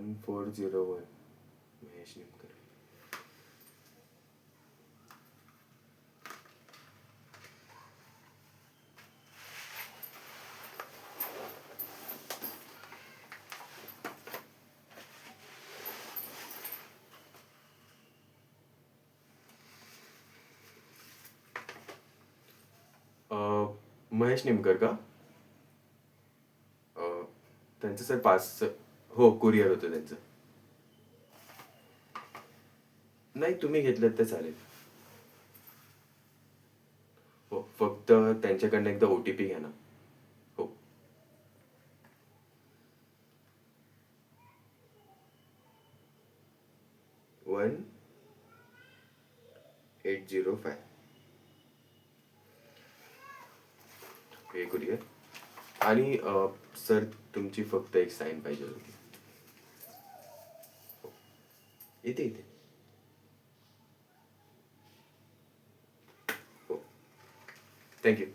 1401 महेश निमकर. महेश निमकर का? त्यांचं सर हो, कुरिअर होतं त्यांचं. नाही, तुम्ही घेतलं तर चालेल. हो, फक्त त्यांच्याकडनं एकदा OTP घ्या ना. हो. 1805. हे कुरिअर. आणि सर, तुमची फक्त एक साईन पाहिजे होती. इथे इथे. हो. थँक्यू.